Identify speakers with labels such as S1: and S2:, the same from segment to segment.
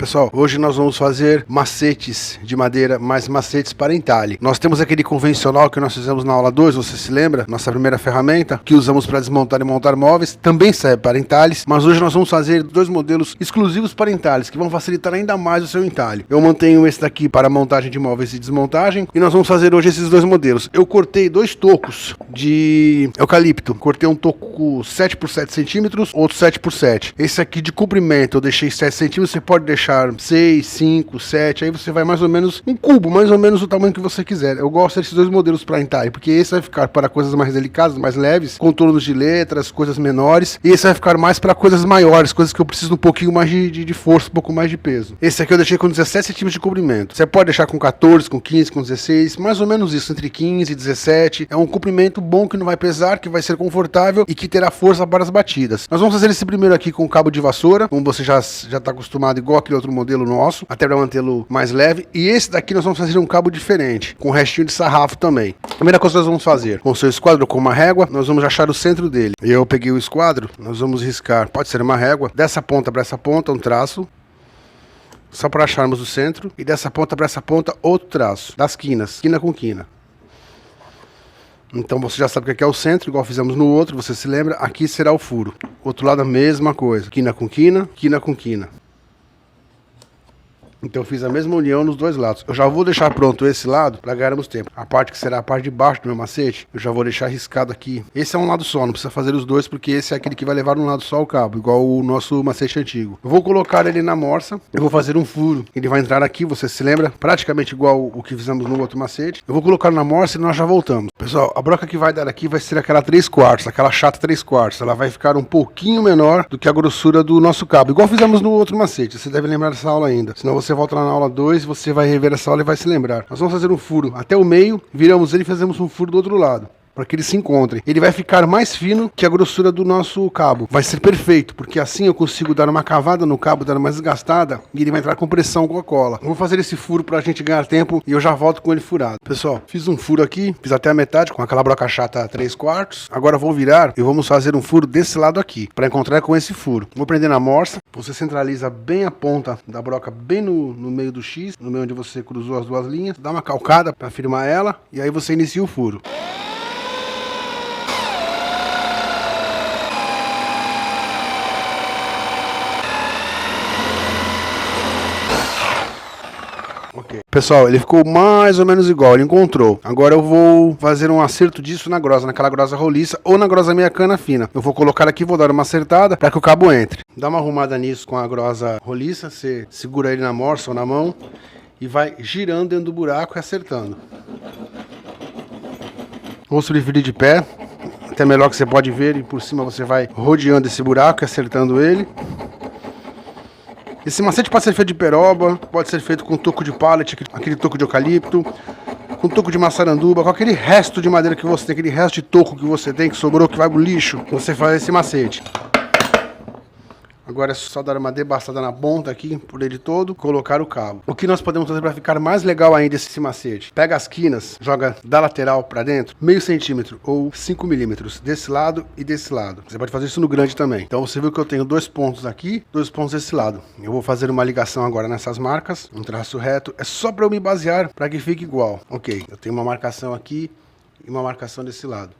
S1: Pessoal, hoje nós vamos fazer macetes de madeira, mais macetes para entalhe. Nós temos aquele convencional que nós fizemos na aula 2, você se lembra? Nossa primeira ferramenta, que usamos para desmontar e montar móveis, também serve para entalhes, mas hoje nós vamos fazer dois modelos exclusivos para entalhes, que vão facilitar ainda mais o seu entalhe. Eu mantenho esse daqui para montagem de móveis e desmontagem, e nós vamos fazer hoje esses dois modelos. Eu cortei dois tocos de eucalipto, cortei um toco 7 por 7 centímetros, outro 7 por 7. Esse aqui de comprimento eu deixei 7 centímetros, você pode deixar 6, 5, 7, aí você vai mais ou menos um cubo, mais ou menos o tamanho que você quiser. Eu gosto desses dois modelos para entalhe, porque esse vai ficar para coisas mais delicadas, mais leves, contornos de letras, coisas menores, e esse vai ficar mais para coisas maiores, coisas que eu preciso um pouquinho mais de força, um pouco mais de peso. Esse aqui eu deixei com 17 centímetros de comprimento. Você pode deixar com 14, com 15, com 16, mais ou menos isso, entre 15 e 17. É um comprimento bom que não vai pesar, que vai ser confortável e que terá força para as batidas. Nós vamos fazer esse primeiro aqui com cabo de vassoura, como você já está acostumado, igual aquele outro modelo nosso, até para mantê-lo mais leve. E esse daqui nós vamos fazer um cabo diferente, com restinho de sarrafo também. A primeira coisa que nós vamos fazer, com o seu esquadro com uma régua, nós vamos achar o centro dele. Eu peguei o esquadro, nós vamos riscar, pode ser uma régua, dessa ponta para essa ponta, um traço, só para acharmos o centro, e dessa ponta para essa ponta, outro traço, das quinas, quina com quina. Então você já sabe que aqui é o centro, igual fizemos no outro, você se lembra, aqui será o furo. Outro lado a mesma coisa, quina com quina, quina com quina. Então eu fiz a mesma união nos dois lados. Eu já vou deixar pronto esse lado para ganharmos tempo. A parte que será a parte de baixo do meu macete, eu já vou deixar riscado aqui. Esse é um lado só, não precisa fazer os dois, porque esse é aquele que vai levar um lado só o cabo, igual o nosso macete antigo. Eu vou colocar ele na morsa, eu vou fazer um furo. Ele vai entrar aqui, você se lembra? Praticamente igual o que fizemos no outro macete. Eu vou colocar na morsa e nós já voltamos. Pessoal, a broca que vai dar aqui vai ser aquela 3/4, aquela chata 3/4. Ela vai ficar um pouquinho menor do que a grossura do nosso cabo, igual fizemos no outro macete. Você deve lembrar dessa aula ainda, senão você volta lá na aula 2, você vai rever essa aula e vai se lembrar. Nós vamos fazer um furo até o meio, viramos ele e fazemos um furo do outro lado, para que eles se encontrem. Ele vai ficar mais fino que a grossura do nosso cabo. Vai ser perfeito, porque assim eu consigo dar uma cavada no cabo, dar uma desgastada, e ele vai entrar com pressão com a cola. Eu vou fazer esse furo pra gente ganhar tempo e eu já volto com ele furado. Pessoal, fiz um furo aqui, fiz até a metade com aquela broca chata 3/4. Agora vou virar e vamos fazer um furo desse lado aqui, para encontrar com esse furo. Vou prender na morsa, você centraliza bem a ponta da broca bem no meio do X, no meio onde você cruzou as duas linhas, dá uma calcada para firmar ela, e aí você inicia o furo. Pessoal, ele ficou mais ou menos igual, ele encontrou. Agora eu vou fazer um acerto disso na grosa, naquela grosa roliça ou na grosa meia cana fina. Eu vou colocar aqui, vou dar uma acertada para que o cabo entre. Dá uma arrumada nisso com a grosa roliça, você segura ele na morsa ou na mão e vai girando dentro do buraco e acertando. Vou preferir de pé, até melhor que você pode ver, e por cima você vai rodeando esse buraco e acertando ele. Esse macete pode ser feito de peroba, pode ser feito com toco de pallet, aquele toco de eucalipto, com toco de maçaranduba, com aquele resto de madeira que você tem, aquele resto de toco que você tem, que sobrou, que vai pro lixo, você faz esse macete. Agora é só dar uma debaçada na ponta aqui, por ele todo, colocar o cabo. O que nós podemos fazer para ficar mais legal ainda esse macete? Pega as quinas, joga da lateral para dentro, meio centímetro ou 5 milímetros, desse lado e desse lado. Você pode fazer isso no grande também. Então você viu que eu tenho 2 pontos aqui, 2 pontos desse lado. Eu vou fazer uma ligação agora nessas marcas, um traço reto. É só para eu me basear para que fique igual. Ok, eu tenho uma marcação aqui e uma marcação desse lado.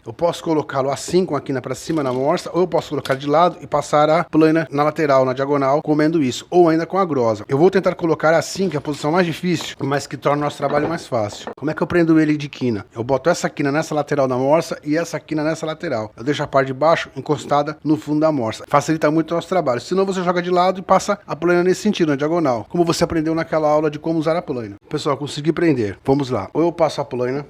S1: Eu posso colocá-lo assim, com a quina para cima na morsa, ou eu posso colocar de lado e passar a plana na lateral, na diagonal, comendo isso, ou ainda com a grosa. Eu vou tentar colocar assim, que é a posição mais difícil, mas que torna o nosso trabalho mais fácil. Como é que eu prendo ele de quina? Eu boto essa quina nessa lateral da morsa e essa quina nessa lateral. Eu deixo a parte de baixo encostada no fundo da morsa. Facilita muito o nosso trabalho. Senão você joga de lado e passa a plana nesse sentido, na diagonal, como você aprendeu naquela aula de como usar a plana. Pessoal, consegui prender. Vamos lá. Ou eu passo a plana.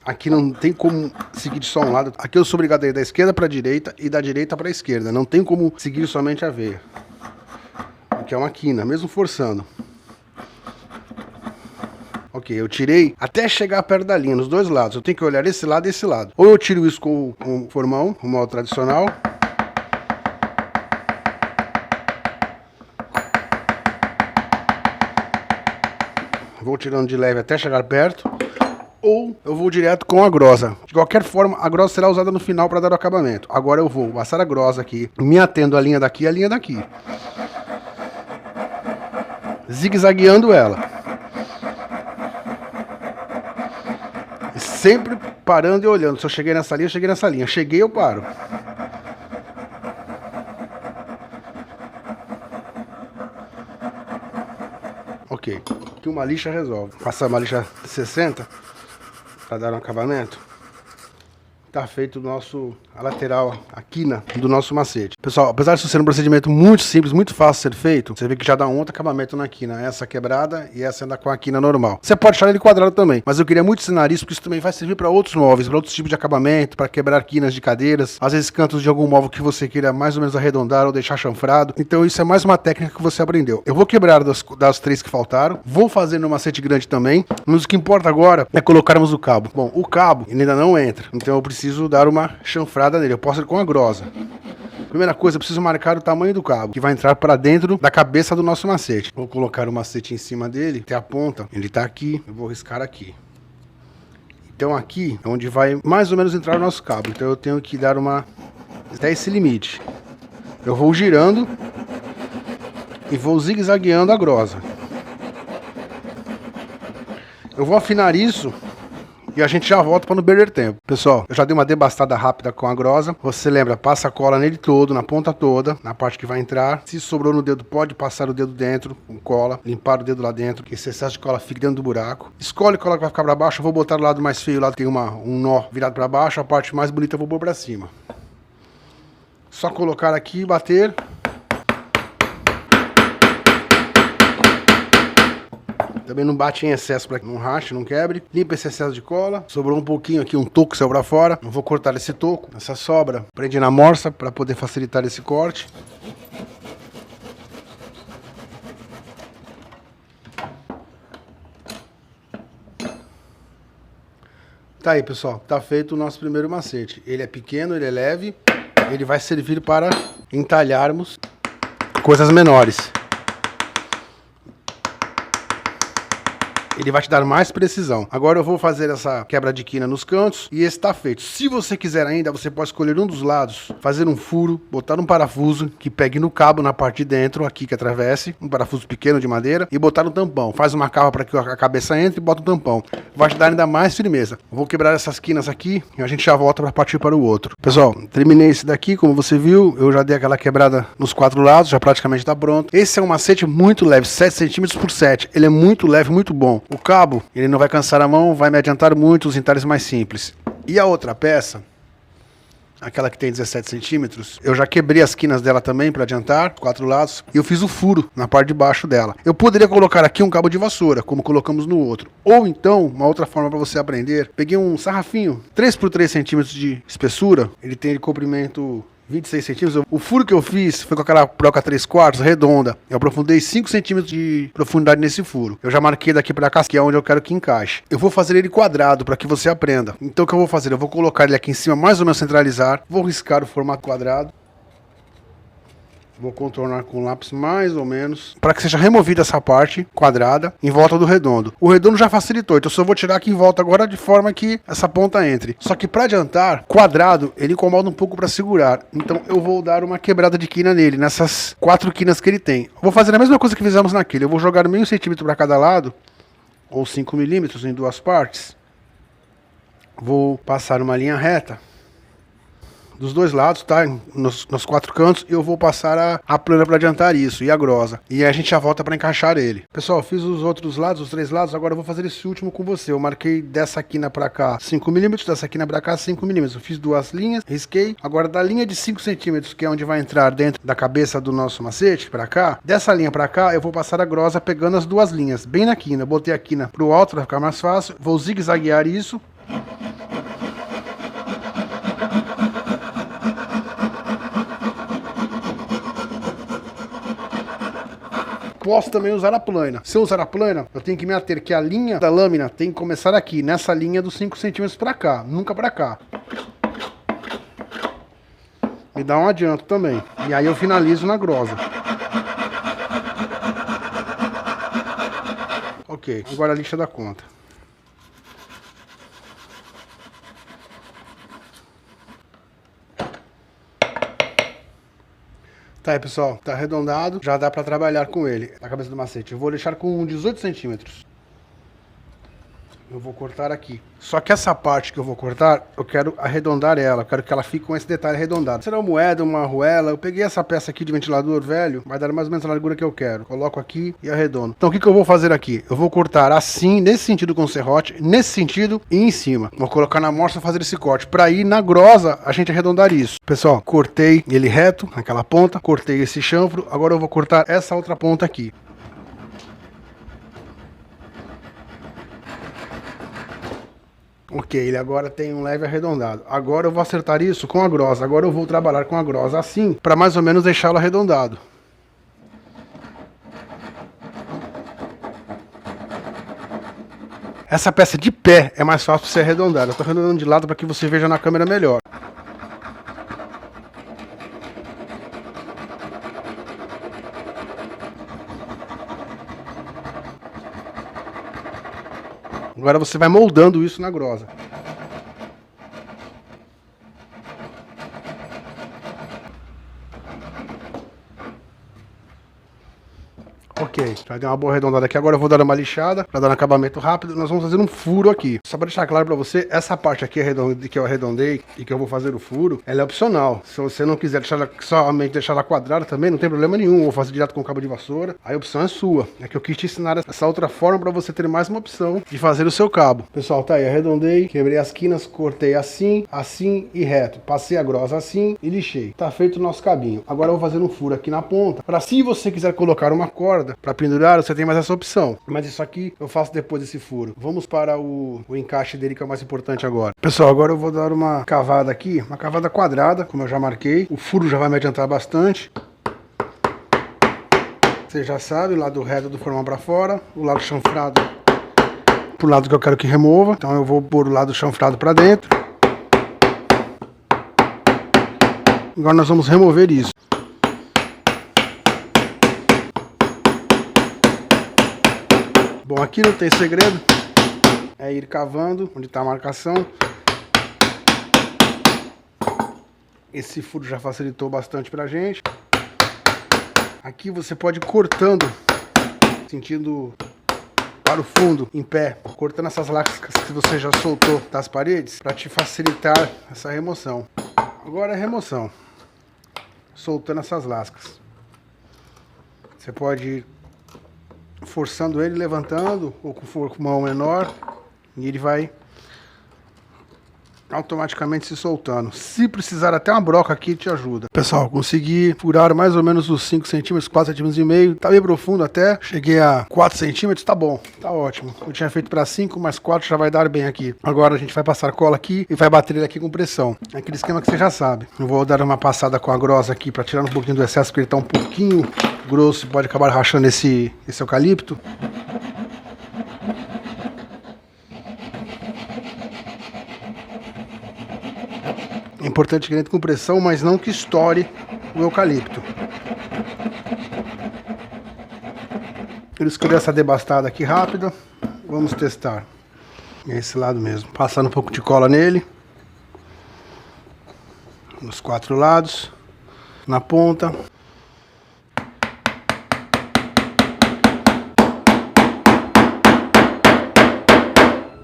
S1: Aqui não tem como seguir só um lado. Aqui eu sou obrigado a ir da esquerda para a direita e da direita para a esquerda. Não tem como seguir somente a veia. Aqui é uma quina, mesmo forçando. Ok, eu tirei até chegar perto da linha, nos dois lados. Eu tenho que olhar esse lado e esse lado. Ou eu tiro isso com um formão, um molde tradicional. Vou tirando de leve até chegar perto. Ou eu vou direto com a grosa. De qualquer forma, a grosa será usada no final para dar o acabamento. Agora eu vou passar a grosa aqui, me atendo à linha daqui e à linha daqui. zigue-zagueando ela. E sempre parando e olhando. Se eu cheguei nessa linha, eu cheguei nessa linha. Cheguei, eu paro. Ok, aqui uma lixa resolve. Passar uma lixa 60 para dar um acabamento. Tá feito a lateral, a quina do nosso macete. Pessoal, apesar de ser um procedimento muito simples, muito fácil de ser feito, você vê que já dá um outro acabamento na quina. Essa quebrada e essa ainda com a quina normal. Você pode deixar ele quadrado também, mas eu queria muito ensinar isso, porque isso também vai servir para outros móveis, para outros tipos de acabamento, para quebrar quinas de cadeiras, às vezes cantos de algum móvel que você queira mais ou menos arredondar ou deixar chanfrado. Então isso é mais uma técnica que você aprendeu. Eu vou quebrar das 3 que faltaram, vou fazer no macete grande também, mas o que importa agora é colocarmos o cabo. Bom, o cabo ele ainda não entra, então eu preciso dar uma chanfrada nele. Eu posso ir com a grosa. Primeira coisa, eu preciso marcar o tamanho do cabo, que vai entrar para dentro da cabeça do nosso macete. Vou colocar o macete em cima dele, até a ponta, ele está aqui, eu vou riscar aqui. Então aqui é onde vai mais ou menos entrar o nosso cabo. Então eu tenho que dar até esse limite. Eu vou girando e vou zigue-zagueando a grosa. Eu vou afinar isso e a gente já volta para não perder tempo. Pessoal, eu já dei uma debastada rápida com a grosa. Você lembra, passa a cola nele todo, na ponta toda, na parte que vai entrar. Se sobrou no dedo, pode passar o dedo dentro com cola, limpar o dedo lá dentro, que esse excesso de cola fique dentro do buraco. Escolhe a cola que vai ficar para baixo, eu vou botar do lado mais feio, lá tem um nó virado para baixo, a parte mais bonita eu vou pôr para cima. Só colocar aqui e bater. Também não bate em excesso para que não rache, não quebre. Limpa esse excesso de cola. Sobrou um pouquinho aqui, um toco saiu para fora. Eu vou cortar esse toco, essa sobra. Prende na morsa para poder facilitar esse corte. Tá aí, pessoal. Tá feito o nosso primeiro macete. Ele é pequeno, ele é leve. Ele vai servir para entalharmos coisas menores. Ele vai te dar mais precisão. Agora eu vou fazer essa quebra de quina nos cantos e esse está feito. Se você quiser ainda, você pode escolher um dos lados, fazer um furo, botar um parafuso que pegue no cabo na parte de dentro, aqui que atravesse, um parafuso pequeno de madeira e botar um tampão. Faz uma cava para que a cabeça entre e bota um tampão. Vai te dar ainda mais firmeza. Vou quebrar essas quinas aqui e a gente já volta para partir para o outro. Pessoal, terminei esse daqui, como você viu, eu já dei aquela quebrada nos 4 lados, já praticamente está pronto. Esse é um macete muito leve, 7 centímetros por 7. Ele é muito leve, muito bom. O cabo, ele não vai cansar a mão, vai me adiantar muito os entalhes mais simples. E a outra peça, aquela que tem 17 centímetros, eu já quebrei as quinas dela também para adiantar, 4 lados, e eu fiz o furo na parte de baixo dela. Eu poderia colocar aqui um cabo de vassoura, como colocamos no outro. Ou então, uma outra forma para você aprender, peguei um sarrafinho, 3 por 3 centímetros de espessura, ele tem de comprimento 26 centímetros. O furo que eu fiz foi com aquela broca 3/4 redonda. Eu aprofundei 5 centímetros de profundidade nesse furo. Eu já marquei daqui para cá, que é onde eu quero que encaixe. Eu vou fazer ele quadrado para que você aprenda. Então o que eu vou fazer? Eu vou colocar ele aqui em cima, mais ou menos centralizar. Vou riscar o formato quadrado. Vou contornar com o lápis mais ou menos, para que seja removida essa parte quadrada em volta do redondo. O redondo já facilitou, então eu só vou tirar aqui em volta agora de forma que essa ponta entre. Só que para adiantar, quadrado, ele incomoda um pouco para segurar. Então eu vou dar uma quebrada de quina nele, nessas 4 quinas que ele tem. Vou fazer a mesma coisa que fizemos naquele. Eu vou jogar meio centímetro para cada lado, ou 5 milímetros em 2 partes. Vou passar uma linha reta dos 2 lados, tá? Nos 4 cantos, e eu vou passar a plana para adiantar isso, e a grosa. E aí a gente já volta para encaixar ele. Pessoal, fiz os outros lados, os 3 lados, agora eu vou fazer esse último com você. Eu marquei dessa quina para cá 5 milímetros, dessa quina para cá 5 milímetros. Eu fiz 2 linhas, risquei. Agora da linha de 5 centímetros, que é onde vai entrar dentro da cabeça do nosso macete, para cá, dessa linha para cá, eu vou passar a grosa pegando as 2 linhas, bem na quina. Botei a quina pro alto para ficar mais fácil. Vou zigue-zaguear isso. Posso também usar a plana. Se eu usar a plana, eu tenho que me ater que a linha da lâmina tem que começar aqui, nessa linha dos 5 centímetros para cá, nunca para cá. Me dá um adianto também. E aí eu finalizo na grosa. Ok, agora a lixa da conta. Tá aí, pessoal, tá arredondado, já dá pra trabalhar com ele, a cabeça do macete. Eu vou deixar com 18 centímetros. Eu vou cortar aqui. Só que essa parte que eu vou cortar, eu quero arredondar ela. Eu quero que ela fique com esse detalhe arredondado. Será uma moeda, uma arruela. Eu peguei essa peça aqui de ventilador velho. Vai dar mais ou menos a largura que eu quero. Coloco aqui e arredondo. Então o que eu vou fazer aqui? Eu vou cortar assim, nesse sentido com o serrote, nesse sentido e em cima. Vou colocar na amostra e fazer esse corte. Pra ir na grosa, a gente arredondar isso. Pessoal, cortei ele reto, naquela ponta. Cortei esse chanfro. Agora eu vou cortar essa outra ponta aqui. Ok, ele agora tem um leve arredondado. Agora eu vou acertar isso com a grosa. Agora eu vou trabalhar com a grosa assim, para mais ou menos deixá-lo arredondado. Essa peça de pé é mais fácil de ser arredondada. Eu estou arredondando de lado para que você veja na câmera melhor. Agora você vai moldando isso na grosa. Ok, já deu uma boa arredondada aqui. Agora eu vou dar uma lixada para dar um acabamento rápido. Nós vamos fazer um furo aqui. Só para deixar claro para você, essa parte aqui que eu arredondei e que eu vou fazer o furo, ela é opcional. Se você não quiser somente deixar ela quadrada também, não tem problema nenhum. Vou fazer direto com o cabo de vassoura. A opção é sua. É que eu quis te ensinar essa outra forma para você ter mais uma opção de fazer o seu cabo. Pessoal, tá aí, arredondei, quebrei as quinas, cortei assim, assim e reto. Passei a grosa assim e lixei. Tá feito o nosso cabinho. Agora eu vou fazer um furo aqui na ponta, para se você quiser colocar uma corda para pendurar, você tem mais essa opção. Mas isso aqui eu faço depois desse furo. Vamos para o encaixe dele, que é o mais importante agora. Pessoal, agora eu vou dar uma cavada aqui, uma cavada quadrada, como eu já marquei. O furo já vai me adiantar bastante. Você já sabe, o lado reto do formão para fora, o lado chanfrado pro lado que eu quero que remova. Então eu vou pôr o lado chanfrado para dentro. Agora nós vamos remover isso. Bom, aqui não tem segredo, é ir cavando onde está a marcação. Esse furo já facilitou bastante pra gente. Aqui você pode ir cortando, sentindo para o fundo, em pé, cortando essas lascas que você já soltou das paredes, para te facilitar essa remoção. Agora é remoção, soltando essas lascas. Você pode ir forçando ele, levantando, ou com mão menor, e ele vai automaticamente se soltando. Se precisar até uma broca aqui, te ajuda. Pessoal, consegui furar mais ou menos os 5 centímetros, 4 centímetros e meio, tá bem profundo até, cheguei a 4 centímetros, tá bom, tá ótimo. Eu tinha feito para 5, mas 4 já vai dar bem aqui. Agora a gente vai passar cola aqui e vai bater ele aqui com pressão. É aquele esquema que você já sabe. Eu vou dar uma passada com a grosa aqui para tirar um pouquinho do excesso, porque ele tá um pouquinho grosso e pode acabar rachando esse eucalipto. É importante que ele entre com pressão, mas não que estoure o eucalipto. Eu escolhi essa debastada aqui rápida. Vamos testar. É esse lado mesmo. Passando um pouco de cola nele. Nos 4 lados. Na ponta.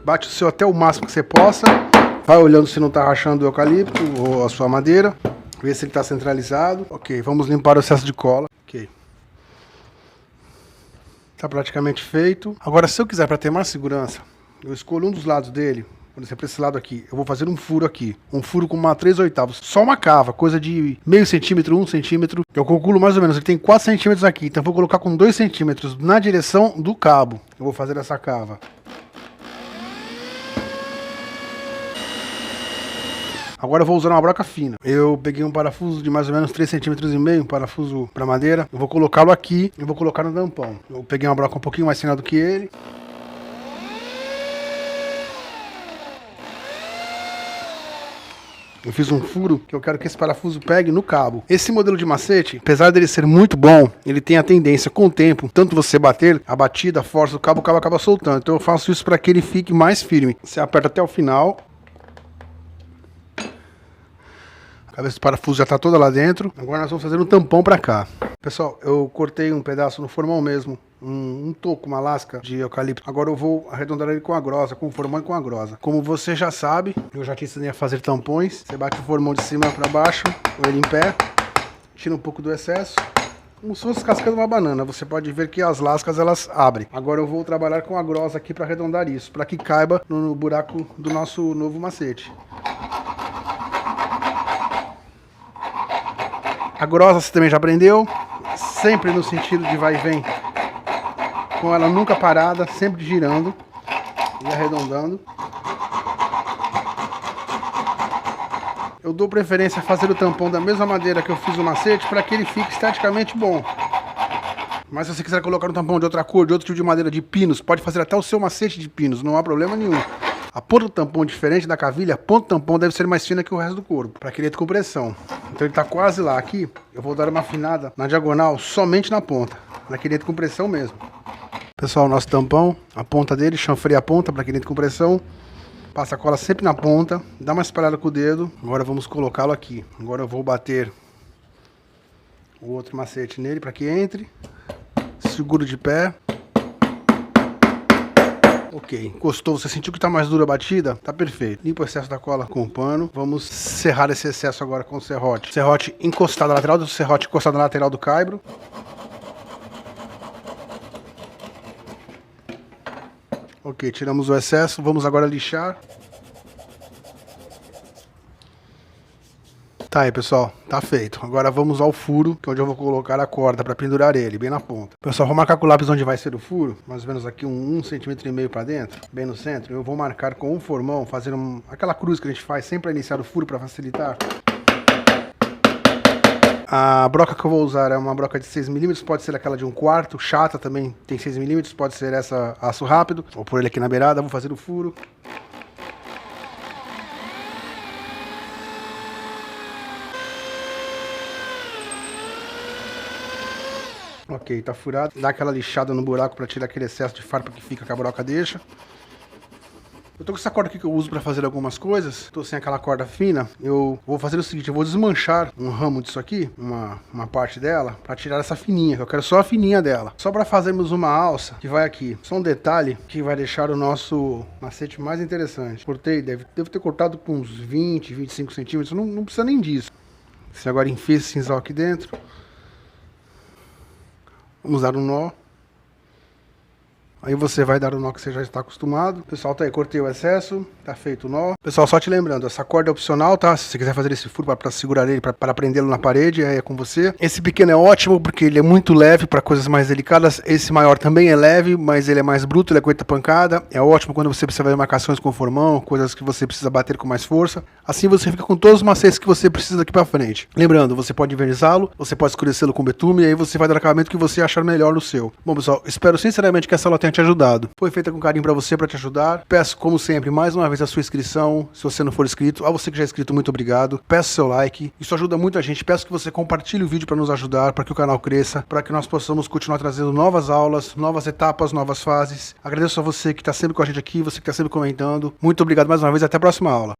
S1: Bate o seu até o máximo que você possa. Vai olhando se não está rachando o eucalipto ou a sua madeira. Vê se ele está centralizado. Ok, vamos limpar o excesso de cola. Ok. Está praticamente feito. Agora, se eu quiser, para ter mais segurança, eu escolho um dos lados dele. Por exemplo, esse lado aqui. Eu vou fazer um furo aqui. Um furo com uma 3/8. Só uma cava, coisa de meio centímetro, 1 centímetro. Eu calculo mais ou menos. Ele tem 4 centímetros aqui. Então eu vou colocar com 2 centímetros na direção do cabo. Eu vou fazer essa cava. Agora eu vou usar uma broca fina. Eu peguei um parafuso de mais ou menos 3,5 centímetros, um parafuso para madeira. Eu vou colocá-lo aqui e vou colocar no dampão. Eu peguei uma broca um pouquinho mais fina do que ele. Eu fiz um furo que eu quero que esse parafuso pegue no cabo. Esse modelo de macete, apesar dele ser muito bom, ele tem a tendência com o tempo, tanto você bater, a batida, a força do cabo, o cabo acaba soltando. Então eu faço isso para que ele fique mais firme. Você aperta até o final. A cabeça do parafuso já tá toda lá dentro. Agora nós vamos fazer um tampão pra cá. Pessoal, eu cortei um pedaço no formão mesmo. Um toco, uma lasca de eucalipto. Agora eu vou arredondar ele com a grosa, com o formão e com a grosa. Como você já sabe, eu já te ensinei a fazer tampões. Você bate o formão de cima pra baixo, com ele em pé. Tira um pouco do excesso. Como se fosse cascando uma banana. Você pode ver que as lascas elas abrem. Agora eu vou trabalhar com a grosa aqui para arredondar isso, para que caiba no buraco do nosso novo macete. A grosa você também já aprendeu, sempre no sentido de vai e vem, com ela nunca parada, sempre girando e arredondando. Eu dou preferência a fazer o tampão da mesma maneira que eu fiz o macete para que ele fique esteticamente bom. Mas se você quiser colocar um tampão de outra cor, de outro tipo de madeira, de pinos, pode fazer até o seu macete de pinos, não há problema nenhum. A ponta do tampão, diferente da cavilha, a ponta do tampão deve ser mais fina que o resto do corpo, para aquele de compressão. Então ele está quase lá. Aqui eu vou dar uma afinada na diagonal, somente na ponta, naquele de compressão mesmo. Pessoal, nosso tampão, a ponta dele, chanfrei a ponta para aquele de compressão. Passa a cola sempre na ponta, dá uma espalhada com o dedo. Agora vamos colocá-lo aqui. Agora eu vou bater o outro macete nele para que entre. Seguro de pé. Ok, encostou, você sentiu que está mais dura a batida? Tá perfeito. Limpa o excesso da cola com o pano. Vamos serrar esse excesso agora com o serrote. Serrote encostado na lateral do serrote, encostado na lateral do caibro. Ok, tiramos o excesso, vamos agora lixar. Tá aí, pessoal, tá feito. Agora vamos ao furo, que é onde eu vou colocar a corda para pendurar ele, bem na ponta. Pessoal, vou marcar com o lápis onde vai ser o furo, mais ou menos aqui um centímetro e meio para dentro, bem no centro. Eu vou marcar com um formão, fazendo aquela cruz que a gente faz sempre para iniciar o furo, para facilitar. A broca que eu vou usar é uma broca de 6mm, pode ser aquela de 1/4, chata também tem 6mm, pode ser essa aço rápido. Vou pôr ele aqui na beirada, vou fazer o furo. Ok, tá furado. Dá aquela lixada no buraco para tirar aquele excesso de farpa que fica que a broca deixa. Eu tô com essa corda aqui que eu uso para fazer algumas coisas. Tô sem aquela corda fina. Eu vou fazer o seguinte, eu vou desmanchar um ramo disso aqui, uma parte dela, para tirar essa fininha, que eu quero só a fininha dela. Só para fazermos uma alça que vai aqui. Só um detalhe que vai deixar o nosso macete mais interessante. Cortei, devo ter cortado com uns 20, 25 centímetros, não precisa nem disso. Você agora enfia esse cinzel aqui dentro. Vamos dar um nó. Aí você vai dar o nó que você já está acostumado. Pessoal, tá aí, cortei o excesso, tá feito o nó. Pessoal, só te lembrando, essa corda é opcional, tá? Se você quiser fazer esse furo para segurar ele, para prendê-lo na parede, aí é com você. Esse pequeno é ótimo porque ele é muito leve para coisas mais delicadas. Esse maior também é leve, mas ele é mais bruto, ele aguenta pancada. É ótimo quando você precisa fazer marcações com formão, coisas que você precisa bater com mais força. Assim você fica com todos os macetes que você precisa daqui para frente. Lembrando, você pode envernizá-lo, você pode escurecê-lo com betume, e aí você vai dar o acabamento que você achar melhor no seu. Bom, pessoal, espero sinceramente que essa aula tenha te ajudado. Foi feita com carinho para você, para te ajudar. Peço, como sempre, mais uma vez a sua inscrição, se você não for inscrito. A você que já é inscrito, muito obrigado. Peço seu like, isso ajuda muito a gente. Peço que você compartilhe o vídeo para nos ajudar, para que o canal cresça, para que nós possamos continuar trazendo novas aulas, novas etapas, novas fases. Agradeço a você que está sempre com a gente aqui, você que está sempre comentando. Muito obrigado mais uma vez, até a próxima aula.